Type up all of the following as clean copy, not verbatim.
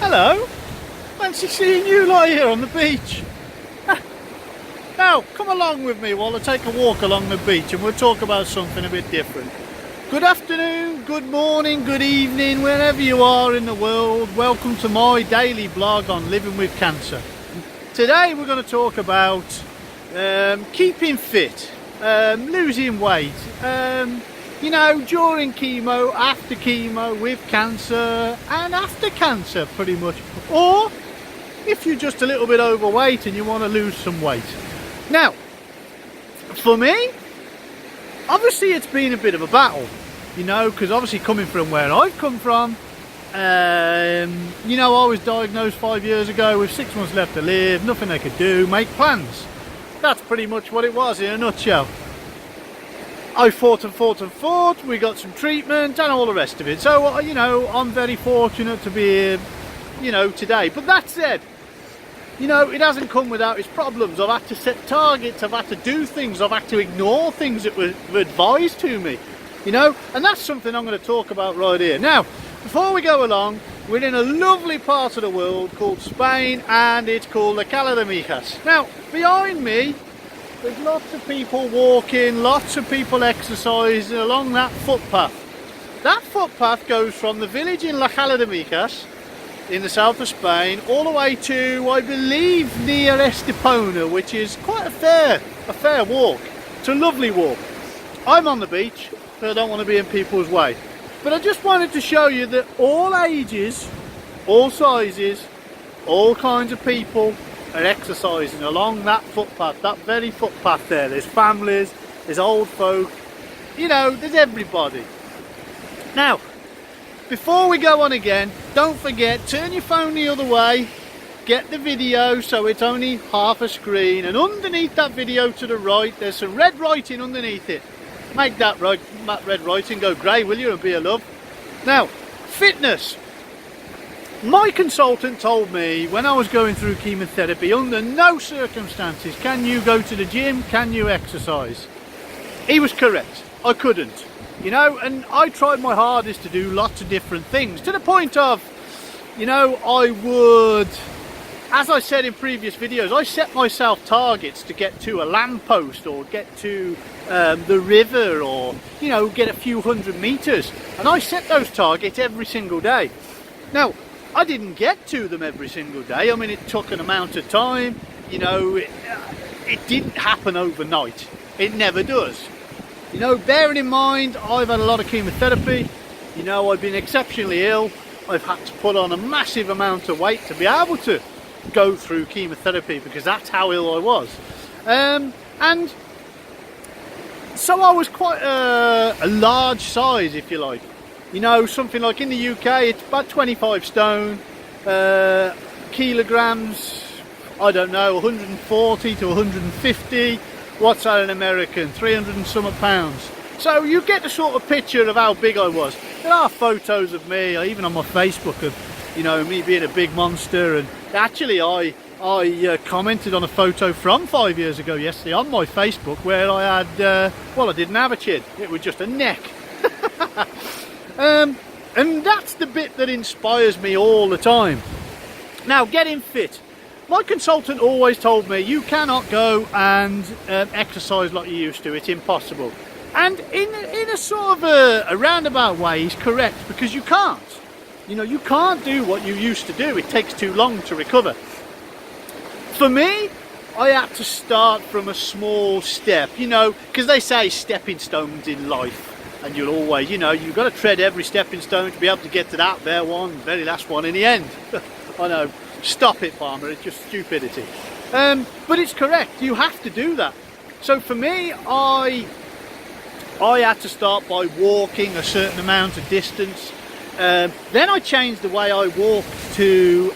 Hello, fancy seeing you lie here on the beach. Now, come along with me while I take a walk along the beach and we'll talk about something a bit different. Good afternoon, good morning, good evening, wherever you are in the world. Welcome to my daily blog on living with cancer. Today we're going to talk about keeping fit, losing weight, during chemo, after chemo, with cancer and after cancer pretty much. Or if you're just a little bit overweight and you want to lose some weight. Now, for me, obviously it's been a bit of a battle, because obviously coming from where I've come from, I was diagnosed 5 years ago with 6 months left to live, nothing they could do, make plans. That's pretty much what it was in a nutshell. I fought and fought and fought, we got some treatment and all the rest of it. So, I'm very fortunate to be here, today. But that said, it hasn't come without its problems. I've had to set targets, I've had to do things, I've had to ignore things that were advised to me, and that's something I'm going to talk about right here. Now, before we go along, we're in a lovely part of the world called Spain, and it's called the Cala de Mijas. Now, behind me, there's lots of people walking, lots of people exercising along that footpath. That footpath goes from the village in La Cala de Mijas, in the south of Spain, all the way to, I believe, near Estepona, which is quite a fair walk. It's a lovely walk. I'm on the beach, so I don't want to be in people's way. But I just wanted to show you that all ages, all sizes, all kinds of people are exercising along that footpath, that very footpath there. There's families, there's old folk, there's everybody. Now, before we go on again, don't forget, turn your phone the other way, get the video so it's only half a screen, and underneath that video to the right, there's some red writing underneath it. Make that red writing go grey, will you, and be a love. Now, fitness. My consultant told me when I was going through chemotherapy, under no circumstances can you go to the gym, can you exercise. He was correct, I couldn't. And I tried my hardest to do lots of different things, to the point of, I would, as I said in previous videos, I set myself targets to get to a lamppost or get to the river, or, get a few hundred meters. And I set those targets every single day. Now, I didn't get to them every single day. I mean, it took an amount of time, it didn't happen overnight. It never does. Bearing in mind, I've had a lot of chemotherapy, I've been exceptionally ill, I've had to put on a massive amount of weight to be able to go through chemotherapy, because that's how ill I was. And so I was quite a large size, if you like. Something like in the UK, it's about 25 stone, kilograms, I don't know, 140 to 150. What's that in American? 300 and some pounds. So you get the sort of picture of how big I was. There are photos of me, even on my Facebook, of me being a big monster. And actually, I commented on a photo from 5 years ago yesterday on my Facebook where I had, I didn't have a chin. It was just a neck. And that's the bit that inspires me all the time. Now, getting fit. My consultant always told me you cannot go and exercise like you used to. It's impossible. And in a sort of a roundabout way, he's correct, because you can't. You can't do what you used to do. It takes too long to recover. For me, I had to start from a small step, because they say stepping stones in life. And you'll always, you've got to tread every stepping stone to be able to get to that very last one in the end. I know. Stop it, farmer, it's just stupidity. But it's correct, you have to do that. So for me, I had to start by walking a certain amount of distance. Then I changed the way I walked to,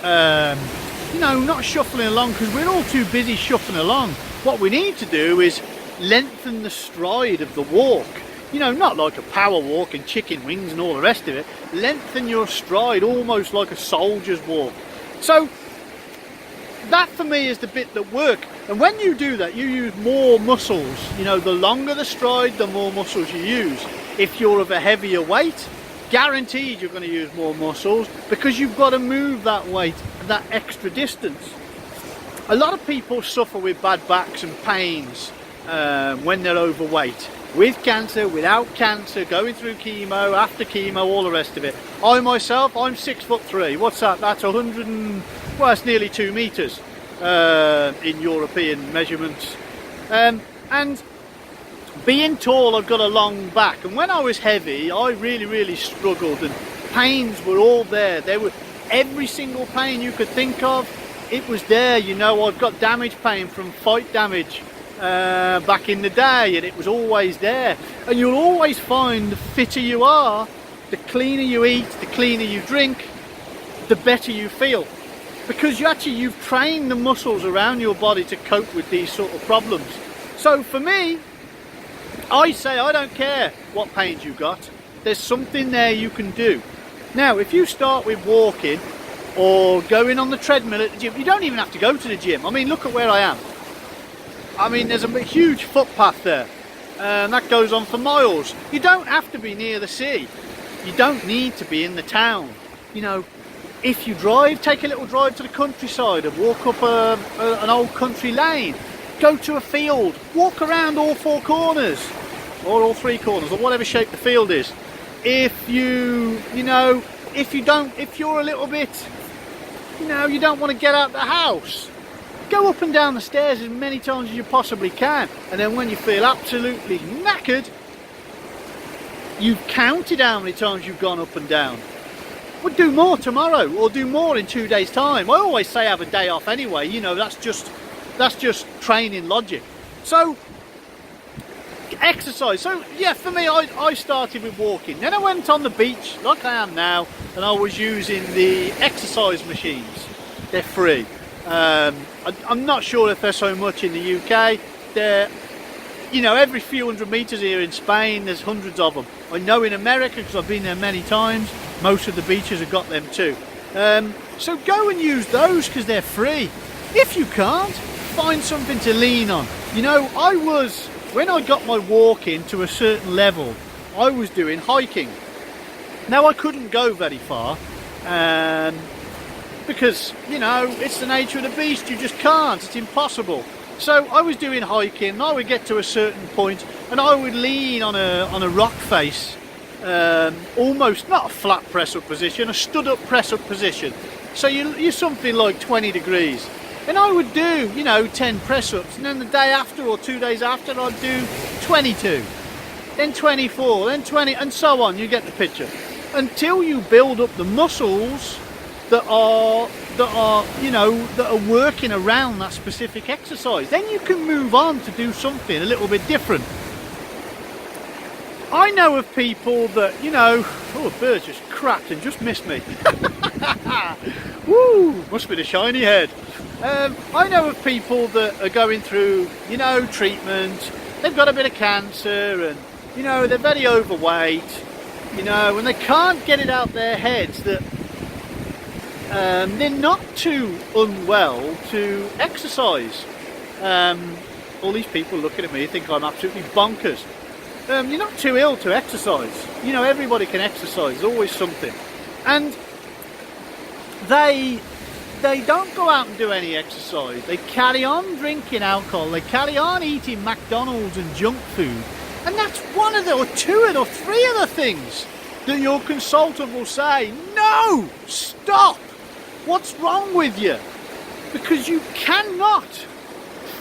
not shuffling along, because we're all too busy shuffling along. What we need to do is lengthen the stride of the walk. Not like a power walk and chicken wings and all the rest of it. Lengthen your stride almost like a soldier's walk. So that for me is the bit that works. And when you do that, you use more muscles. The longer the stride, the more muscles you use. If you're of a heavier weight, guaranteed you're going to use more muscles because you've got to move that weight, that extra distance. A lot of people suffer with bad backs and pains when they're overweight. With cancer, without cancer, going through chemo, after chemo, all the rest of it. I myself, I'm 6'3". What's that? That's 100 and, well, it's nearly 2 meters in European measurements. And being tall, I've got a long back. And when I was heavy, I really struggled, and pains were all there. There were every single pain you could think of. It was there. You know, I've got damage pain from fight damage back in the day, and it was always there. And you'll always find the fitter you are, the cleaner you eat, the cleaner you drink, the better you feel, because you've trained the muscles around your body to cope with these sort of problems. So for me, I say I don't care what pains you got, there's something there you can do. Now if you start with walking or going on the treadmill at the gym, you don't even have to go to the gym. I mean, look at where I am. I mean, there's a huge footpath there, and that goes on for miles. You don't have to be near the sea. You don't need to be in the town. You know, if you drive, take a little drive to the countryside and walk up an old country lane. Go to a field, walk around all 4 corners, or all 3 corners, or whatever shape the field is. If you're a little bit, you don't want to get out of the house, go up and down the stairs as many times as you possibly can, and then when you feel absolutely knackered, you've counted how many times you've gone up and down. We'll do more tomorrow, or do more in 2 days' time. I always say have a day off anyway, that's just training logic. So exercise. So yeah, for me, I started with walking, then I went on the beach like I am now, and I was using the exercise machines. They're free. I'm not sure if they're so much in the UK. They're, every few hundred meters here in Spain, there's hundreds of them. I know in America, because I've been there many times, most of the beaches have got them too. So go and use those because they're free. If you can't, find something to lean on. When I got my walking to a certain level, I was doing hiking. Now I couldn't go very far, because it's the nature of the beast. You just can't, it's impossible. So I was doing hiking, and I would get to a certain point and I would lean on a rock face, almost not a flat press up position, a stood up press up position. So you're something like 20 degrees, and I would do 10 press ups, and then the day after or 2 days after I'd do 22, then 24, then 20, and so on. You get the picture, until you build up the muscles that are working around that specific exercise. Then you can move on to do something a little bit different. I know of people that, oh, a bird just cracked and just missed me. Woo, must be the shiny head. I know of people that are going through, treatment. They've got a bit of cancer, and, they're very overweight, and they can't get it out their heads that they're not too unwell to exercise. All these people looking at me think I'm absolutely bonkers. You're not too ill to exercise. Everybody can exercise. There's always something. And they don't go out and do any exercise. They carry on drinking alcohol. They carry on eating McDonald's and junk food. And that's one of the, or two or three of the things that your consultant will say, no, stop. What's wrong with you? Because you cannot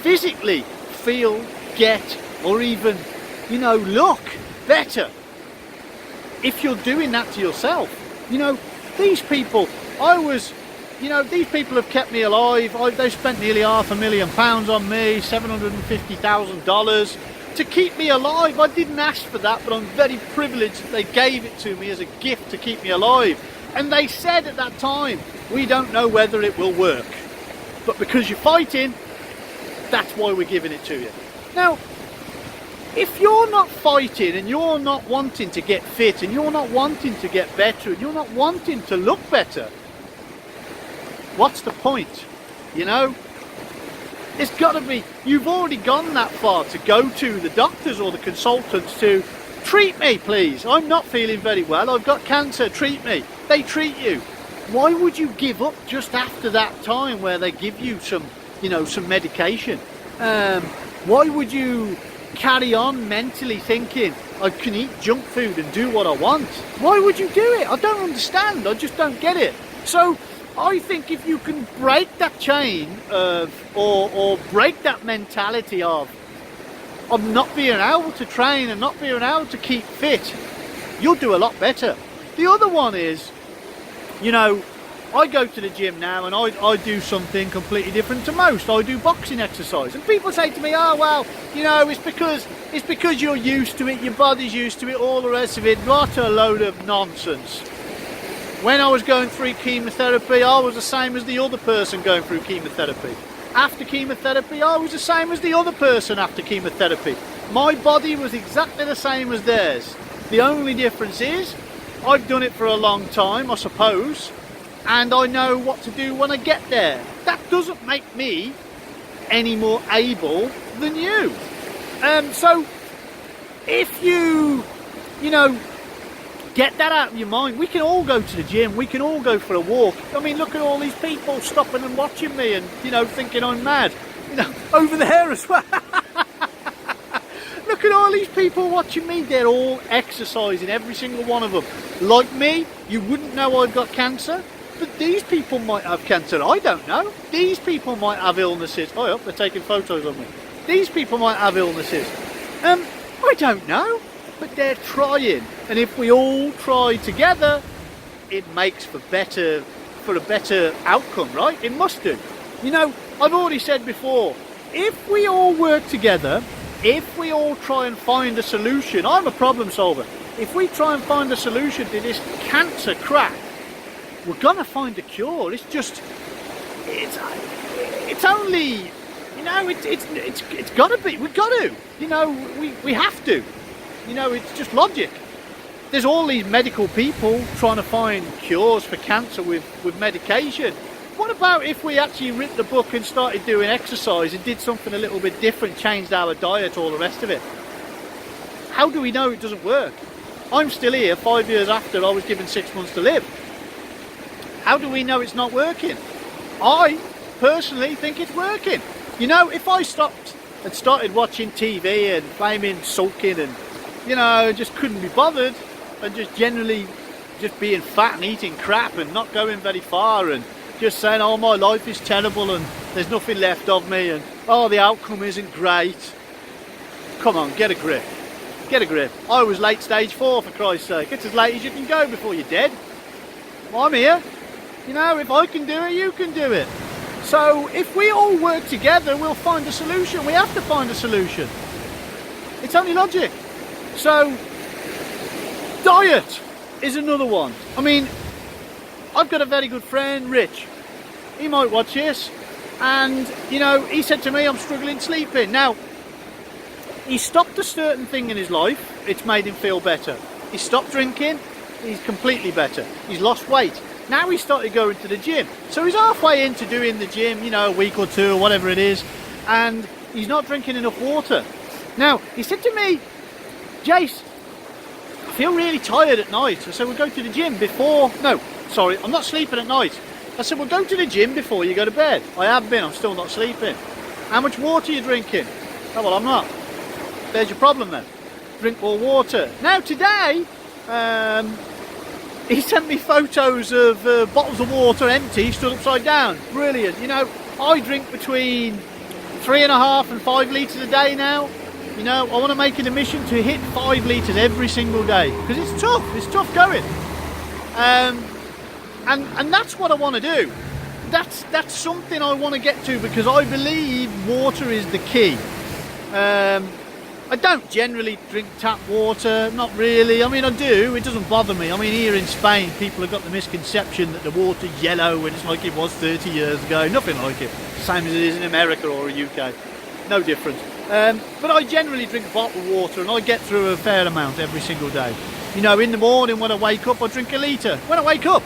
physically feel, get, or even, look better if you're doing that to yourself. These people, these people have kept me alive. They've spent nearly £500,000 on me, $750,000 to keep me alive. I didn't ask for that, but I'm very privileged that they gave it to me as a gift to keep me alive. And they said at that time, we don't know whether it will work, but because you're fighting, that's why we're giving it to you. Now, if you're not fighting, and you're not wanting to get fit, and you're not wanting to get better, and you're not wanting to look better, what's the point? It's got to be, you've already gone that far to go to the doctors or the consultants to treat me, please. I'm not feeling very well. I've got cancer. Treat me. They treat you. Why would you give up just after that time where they give you some, some medication? Why would you carry on mentally thinking I can eat junk food and do what I want? Why would you do it? I don't understand. I just don't get it. So I think if you can break that chain of, or break that mentality of not being able to train and not being able to keep fit, you'll do a lot better. The other one is, I go to the gym now and I do something completely different to most. I do boxing exercise, and people say to me, oh well, it's because you're used to it, your body's used to it, all the rest of it. What a load of nonsense. When I was going through chemotherapy, I was the same as the other person going through chemotherapy. After chemotherapy, I was the same as the other person after chemotherapy. My body was exactly the same as theirs. The only difference is I've done it for a long time, I suppose, and I know what to do when I get there. That doesn't make me any more able than you. So if you get that out of your mind, we can all go to the gym, we can all go for a walk. I mean, look at all these people stopping and watching me and, thinking I'm mad. Over there as well. Look at all these people watching me. They're all exercising, every single one of them. Like me, you wouldn't know I've got cancer, but these people might have cancer. I don't know. These people might have illnesses. Oh, they're taking photos of me. These people might have illnesses. I don't know, but they're trying. And if we all try together, it makes for a better outcome, right? It must do. I've already said before, if we all work together, if we all try and find a solution, I'm a problem solver. If we try and find a solution to this cancer crap, we're gonna find a cure. It's only, it's gotta be. We've got to. We have to. It's just logic. There's all these medical people trying to find cures for cancer with medication. What about if we actually wrote the book and started doing exercise and did something a little bit different, changed our diet, all the rest of it? How do we know it doesn't work? I'm still here 5 years after I was given 6 months to live. How do we know it's not working? I personally think it's working. If I stopped and started watching TV and blaming sulking and, just couldn't be bothered, and just generally just being fat and eating crap and not going very far and just saying, oh, my life is terrible and there's nothing left of me and, oh, the outcome isn't great. Come on, get a grip. Get a grip. I was late stage 4, for Christ's sake. It's as late as you can go before you're dead. Well, I'm here. If I can do it, you can do it. So if we all work together, we'll find a solution. We have to find a solution. It's only logic. So diet is another one. I mean, I've got a very good friend, Rich. He might watch this, and he said to me, I'm struggling sleeping. Now, he stopped a certain thing in his life. It's made him feel better. He stopped drinking. He's completely better. He's lost weight. Now he started going to the gym. So he's halfway into doing the gym, a week or two or whatever it is, and he's not drinking enough water. Now, he said to me, Jace, I feel really tired at night. I said, we'll go to the gym before... No, sorry, I'm not sleeping at night. I said, we'll go to the gym before you go to bed. I have been, I'm still not sleeping. How much water are you drinking? Oh, well, I'm not. There's your problem then. Drink more water. Now, today... he sent me photos of bottles of water empty, stood upside down. Brilliant. I drink between 3.5 and 5 litres a day now. I want to make it a mission to hit 5 litres every single day, because it's tough. It's tough going. And that's what I want to do. That's something I want to get to, because I believe water is the key. I don't generally drink tap water, not really. I mean, I do, it doesn't bother me. I mean, here in Spain, people have got the misconception that the water's yellow and it's like it was 30 years ago. Nothing like it. Same as it is in America or the UK. No difference. But I generally drink bottled water, and I get through a fair amount every single day. In the morning when I wake up, I drink a litre. When I wake up,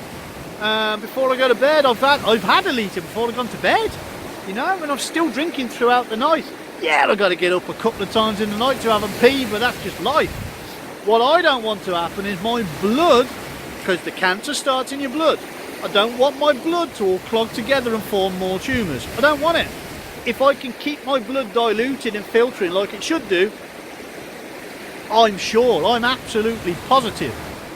before I go to bed, I've had a litre before I've gone to bed. And I'm still drinking throughout the night. Yeah, I've got to get up a couple of times in the night to have a pee, but that's just life. What I don't want to happen is my blood, because the cancer starts in your blood, I don't want my blood to all clog together and form more tumours. I don't want it. If I can keep my blood diluted and filtering like it should do, I'm sure, I'm absolutely positive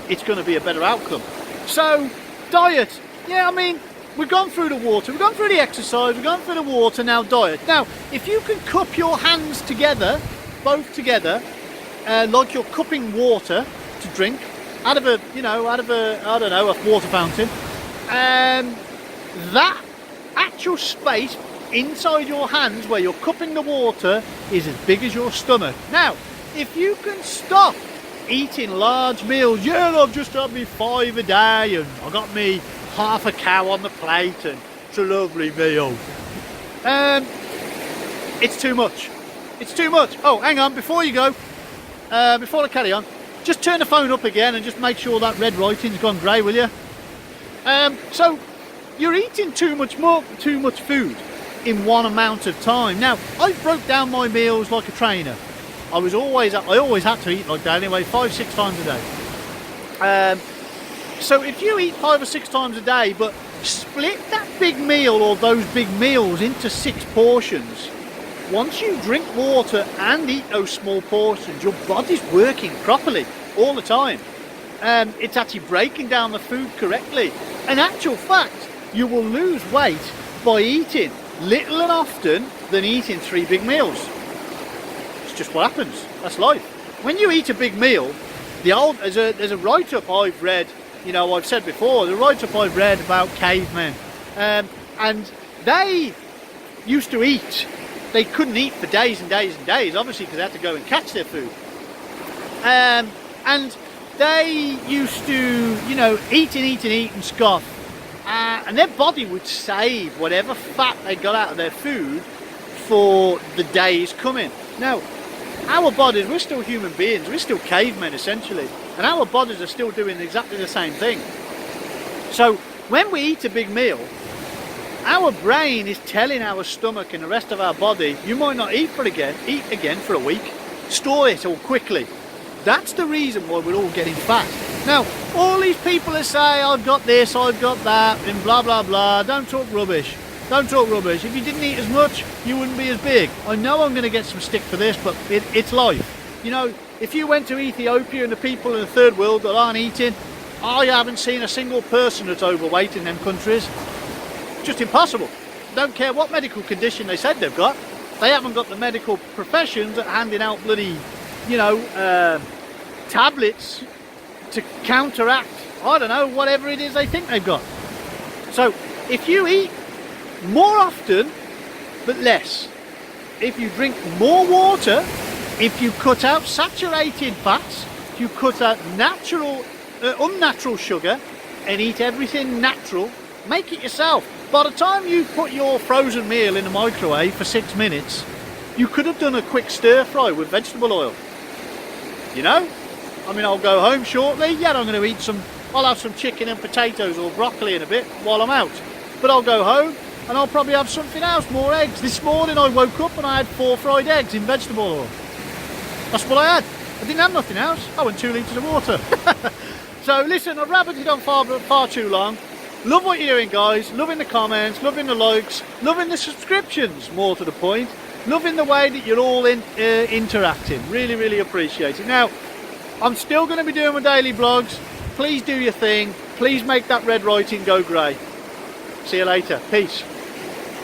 it's going to be a better outcome. So, diet. Yeah, I mean, we've gone through the water, we've gone through the exercise, we've gone through the water, now diet. Now, if you can cup your hands together, both together, like you're cupping water to drink out of a, I don't know, a water fountain, that actual space inside your hands where you're cupping the water is as big as your stomach. Now, if you can stop eating large meals, yeah, I've just had me 5 a day and I got me half a cow on the plate and it's a lovely meal. It's too much. It's too much. Oh, hang on, before you go, before I carry on, just turn the phone up again and just make sure that red writing's gone grey, will you? So you're eating too much food in one amount of time. Now, I broke down my meals like a trainer. I always had to eat like that anyway, 5-6 times a day. So if you eat 5 or 6 times a day, but split that big meal or those big meals into 6 portions, once you drink water and eat those small portions, your body's working properly all the time. It's actually breaking down the food correctly. In actual fact, you will lose weight by eating little and often than eating 3 big meals. It's just what happens. That's life. When you eat a big meal, there's a write-up I've read, I've said before, the write-up I've read about cavemen, and they used to eat. They couldn't eat for days and days and days, obviously, because they had to go and catch their food. And they used to, eat and scoff. And their body would save whatever fat they got out of their food for the days coming. Now, our bodies, we're still human beings, we're still cavemen essentially, and our bodies are still doing exactly the same thing. So when we eat a big meal, our brain is telling our stomach and the rest of our body, you might not eat again for a week, store it all quickly. That's the reason why we're all getting fat. Now, all these people that say, I've got this, I've got that, and blah, blah, blah, don't talk rubbish. Don't talk rubbish. If you didn't eat as much, you wouldn't be as big. I know I'm going to get some stick for this, but it's life. If you went to Ethiopia and the people in the third world that aren't eating, I haven't seen a single person that's overweight in them countries. It's just impossible. Don't care what medical condition they said they've got. They haven't got the medical professions at handing out bloody, tablets to counteract, I don't know, whatever it is they think they've got. So if you eat more often but less, if you drink more water, if you cut out saturated fats, if you cut out unnatural sugar and eat everything natural, make it yourself. By the time you put your frozen meal in the microwave for 6 minutes, you could have done a quick stir fry with vegetable oil. I'll go home shortly. Yeah, I'll have some chicken and potatoes or broccoli in a bit while I'm out. But I'll go home and I'll probably have something else, more eggs. This morning I woke up and I had 4 fried eggs in vegetable oil. That's what I had. I didn't have nothing else. I went 2 litres of water. So listen, I've rabbited on far too long. Love what you're doing, guys. Loving the comments, loving the likes, loving the subscriptions, more to the point. Loving the way that you're all interacting. Really, really appreciate it. Now, I'm still going to be doing my daily vlogs. Please do your thing. Please make that red writing go grey. See you later. Peace.